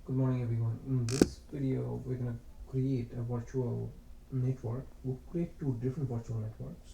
Good morning, everyone. In this video, we're gonna create a virtual network. We'll create two different virtual networks,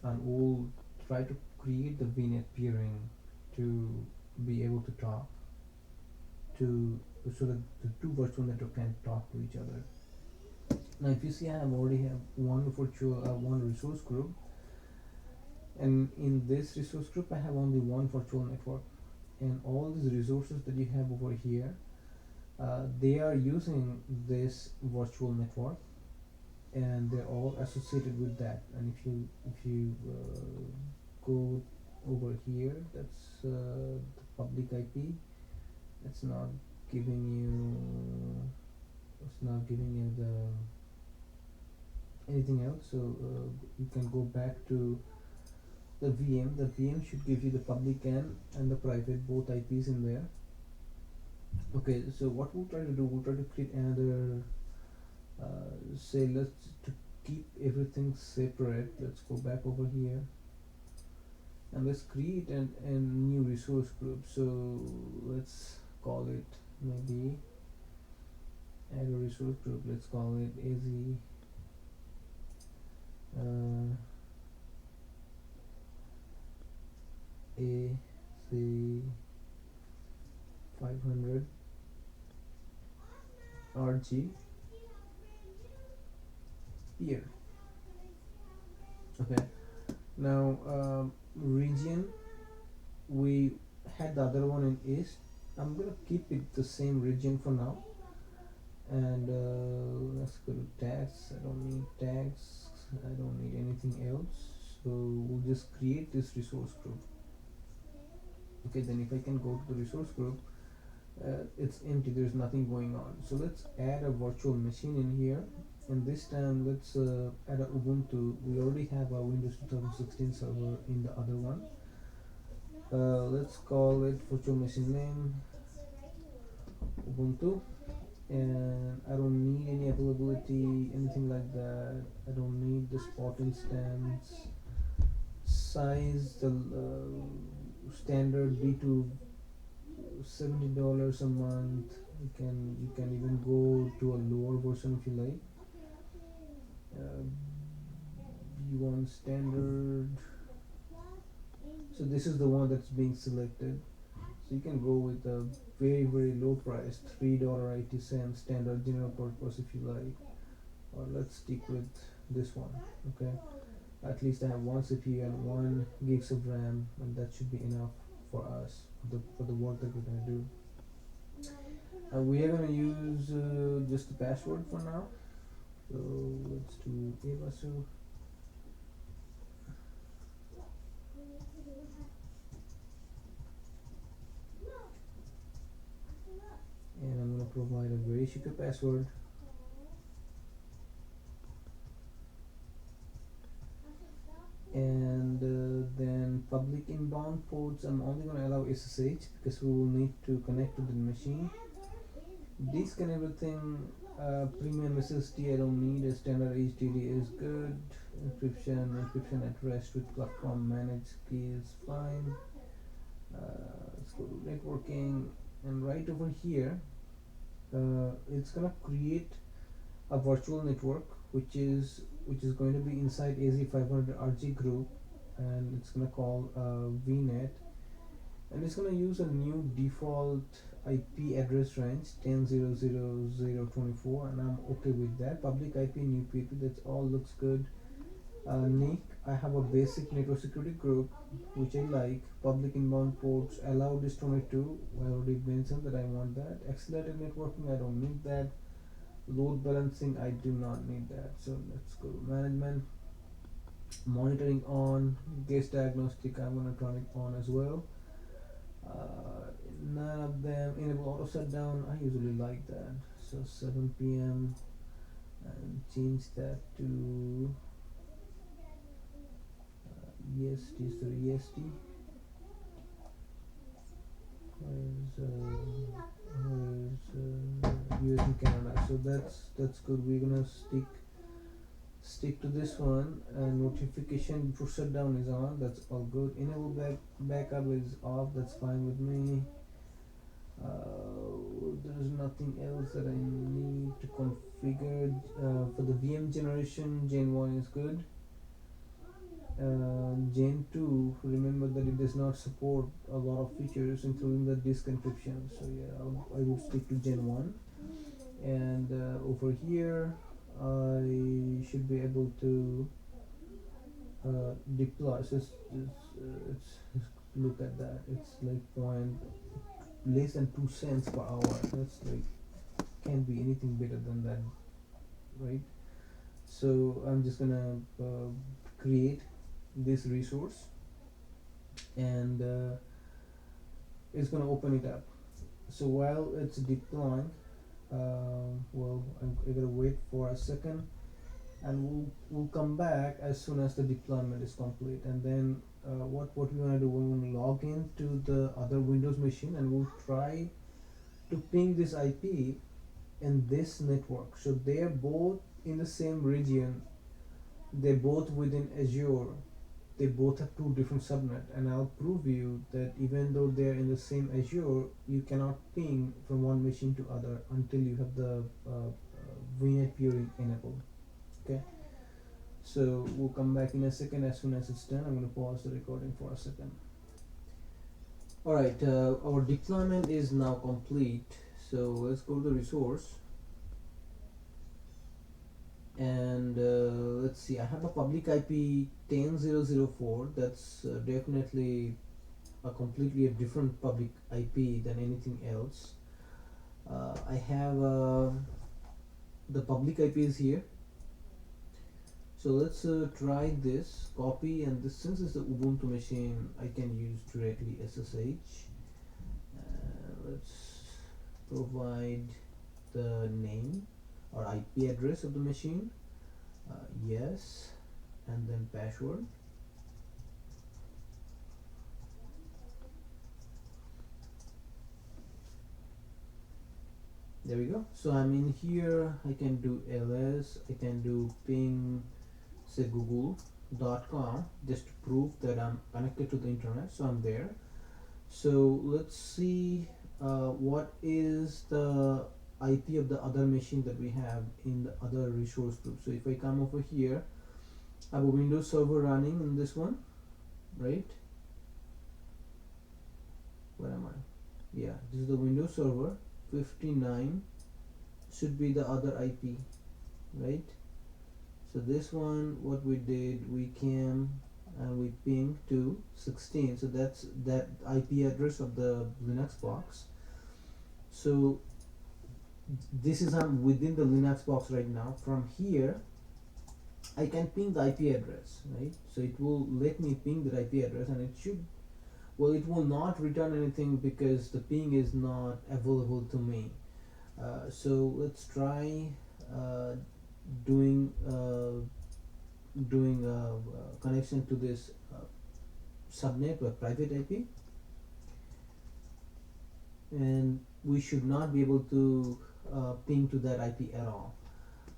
and we'll try to create the VNet peering to be able to talk to so that the two virtual network can talk to each other. Now, if you see, I have already have one resource group, and in this resource group, I have only one virtual network, and all these resources that you have over here, they are using this virtual network, and they're all associated with that. And if you go over here, that's the public IP. It's not giving you the anything else. So you can go back to the VM. The VM should give you the public and the private, both IPs in there. Okay, so what we'll try to do, we'll try to create another say, let's to keep everything separate. Let's go back over here and let's create a new resource group. So let's call it, maybe add a resource group. Let's call it AZ AZ500 RG here. Okay, now region, we had the other one in east. I'm gonna keep it the same region for now, and let's go to tags. I don't need tags, I don't need anything else, so we'll just create this resource group. Okay, then if I can go to the resource group, it's empty, there's nothing going on. So let's add a virtual machine in here, and this time let's add a Ubuntu. We already have a Windows 2016 server in the other one. Let's call it virtual machine name Ubuntu, and I don't need any availability, anything like that. I don't need the spot instance size, the standard B2 $70 a month. You can even go to a lower version if you like. B1 standard, so this is the one that's being selected. So you can go with a very low price, $3.80 standard general purpose if you like, or let's stick with this one. Okay, at least I have one CPU and 1 gigs of RAM, and that should be enough for us for the work that we're gonna do. We are gonna use just the password for now. So let's do Evasu. And I'm gonna provide a very secure password. And then public inbound ports, I'm only going to allow SSH because we will need to connect to the machine. Disk and everything, premium SSD I don't need. A standard HDD is good. Encryption at rest with platform managed key is fine. Let's go to networking, and right over here it's gonna create a virtual network which is going to be inside AZ500 RG group, and it's gonna call VNet, and it's gonna use a new default IP address range 10.0.0.0.24, and I'm okay with that. Public IP, new PP, that all looks good. NIC, I have a basic network security group which I like. Public inbound ports allowed is 22. I already mentioned that I want that. Accelerated networking, I don't need that. Load balancing, I do not need that. So let's go to management. Monitoring on. Guest diagnostic, I'm gonna turn it on as well. None of them. Enable auto shutdown, I usually like that. So 7 p.m. and change that to EST. So EST, where's US and Canada. So that's good. We're gonna stick to this one. Notification before shutdown is on, that's all good. Enable backup is off, that's fine with me. We're there is nothing else that I need to configure. For the VM generation, Gen 1 is good. Gen 2, remember that it does not support a lot of features including the disk encryption, so yeah, I would stick to Gen 1. And over here I should be able to deploy. So it's look at that, it's like point less than 2 cents per hour. That's like can't be anything better than that, right? So I'm just gonna create this resource, and it's gonna open it up. So while it's deploying, well, I gotta wait for a second, and we'll come back as soon as the deployment is complete. And then what we wanna do, we wanna log into the other Windows machine, and we'll try to ping this IP in this network. So they're both in the same region. They're both within Azure. They both have two different subnet, and I'll prove you that even though they're in the same Azure, you cannot ping from one machine to other until you have the VNet peering enabled. Okay, so we'll come back in a second. As soon as it's done, I'm going to pause the recording for a second. Alright, our deployment is now complete, so let's go to the resource, and let's see, I have a public IP 10.0.0.4. That's definitely a completely different public IP than anything else. I have the public IP is here, so let's try this copy, and this, since it's the Ubuntu machine, I can use directly SSH. Let's provide the name or IP address of the machine, yes, and then password. There we go. So I'm in here. I can do ls, I can do ping, say google.com, just to prove that I'm connected to the internet. So I'm there. So let's see what is the IP of the other machine that we have in the other resource group. So if I come over here, I have a Windows server running in this one, right? Where am I? Yeah, this is the Windows server. 59 should be the other IP, right? So this one, what we did, we came and we pinged to 16. So that's that IP address of the Linux box. So this is I'm within the Linux box right now. From here I can ping the IP address, right? So it will let me ping the IP address, and it should, well, it will not return anything because the ping is not available to me. So let's try doing connection to this subnet or private IP, and we should not be able to ping to that IP at all.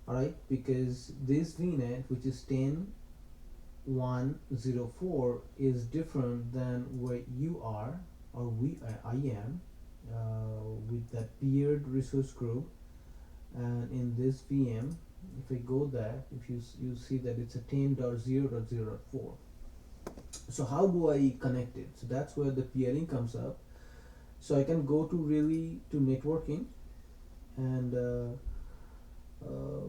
Alright, because this VNet, which is 10.1.0.4, is different than where you are, or I am, with that peered resource group. And in this VM, if I go there, if you see that it's a 10.0.0.4. So how do I connect it? So that's where the peering comes up. So I can go to networking, and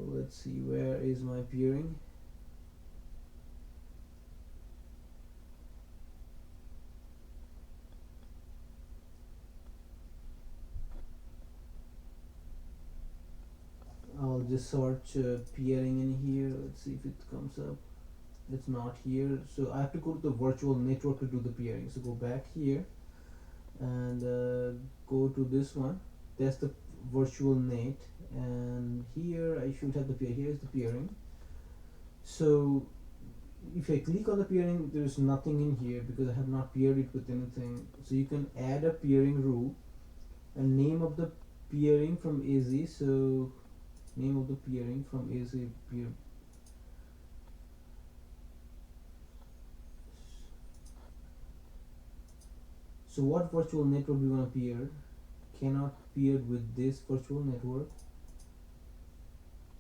let's see, where is my peering? I'll just search peering in here. Let's see if it comes up. It's not here, so I have to go to the virtual network to do the peering. So go back here and go to this one. That's the virtual net, and here I should have the peer. Here's the peering. So if I click on the peering, there's nothing in here because I have not peered it with anything. So you can add a peering rule and name of the peering from AZ. So name of the peering from AZ peer. So what virtual network we want to peer? cannot peer with this virtual network,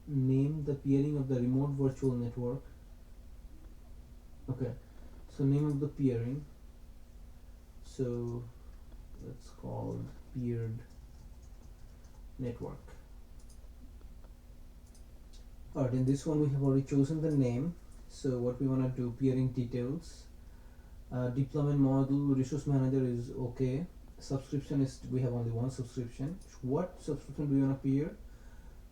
name the peering of the remote virtual network. Okay, so name of the peering, so it's called peered network. Alright, in this one we have already chosen the name. So what we want to do, peering details, deployment model, resource manager is okay. Subscription is, we have only one subscription. What subscription do you want to peer?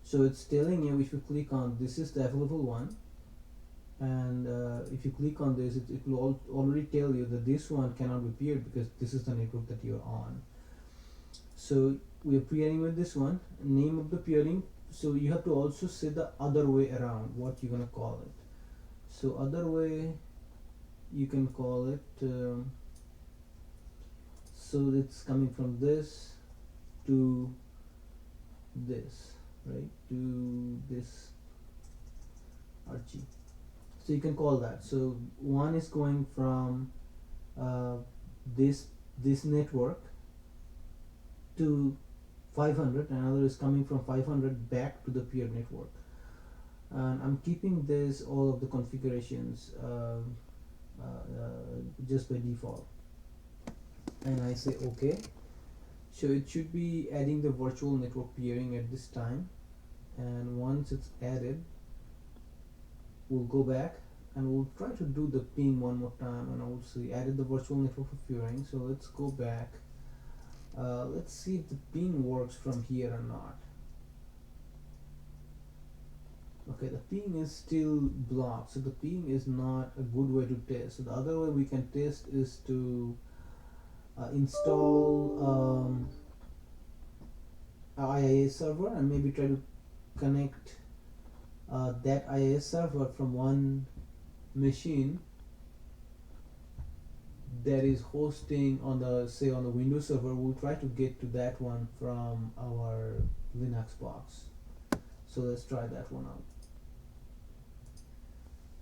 So it's telling you, if you click on this is the available one, and if you click on this, it will already tell you that this one cannot be peered because this is the network that you're on. So we are peering with this one. Name of the peering, so you have to also say the other way around, what you're gonna call it. So other way, you can call it so it's coming from this to this, right, to this RG. So you can call that. So one is going from this network to 500, another is coming from 500 back to the peer network. And I'm keeping this all of the configurations just by default, and I say OK. So it should be adding the virtual network peering at this time, and once it's added, we'll go back and we'll try to do the ping one more time, and I will see added the virtual network peering. So let's go back. Let's see if the ping works from here or not. Okay, the ping is still blocked, so the ping is not a good way to test. So the other way we can test is to install IIS server and maybe try to connect that IIS server from one machine that is hosting on the, say, on the Windows server. We'll try to get to that one from our Linux box. So let's try that one out.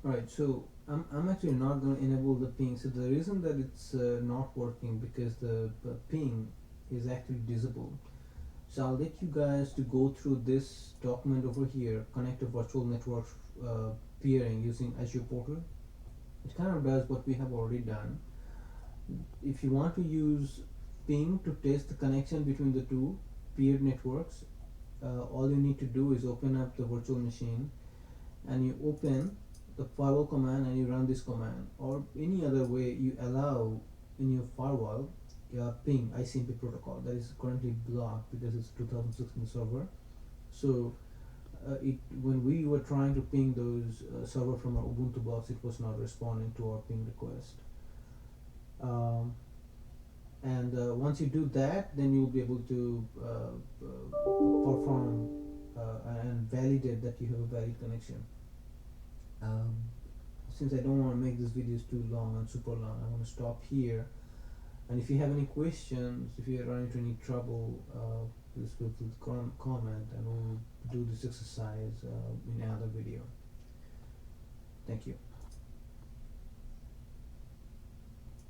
Alright, so I'm actually not going to enable the ping. So the reason that it's not working because the ping is actually disabled. So I'll let you guys to go through this document over here, connect a virtual network peering using Azure portal. It kind of does what we have already done. If you want to use ping to test the connection between the two peered networks, all you need to do is open up the virtual machine and you open the firewall command and you run this command, or any other way you allow in your firewall ping ICMP protocol that is currently blocked because it's 2016 server. So when we were trying to ping those server from our Ubuntu box, it was not responding to our ping request. And once you do that, then you'll be able to perform and validate that you have a valid connection. Since I don't want to make these videos too long and super long, I want to stop here. And if you have any questions, if you run into any trouble, please feel free to comment, and we'll do this exercise in another video. Thank you.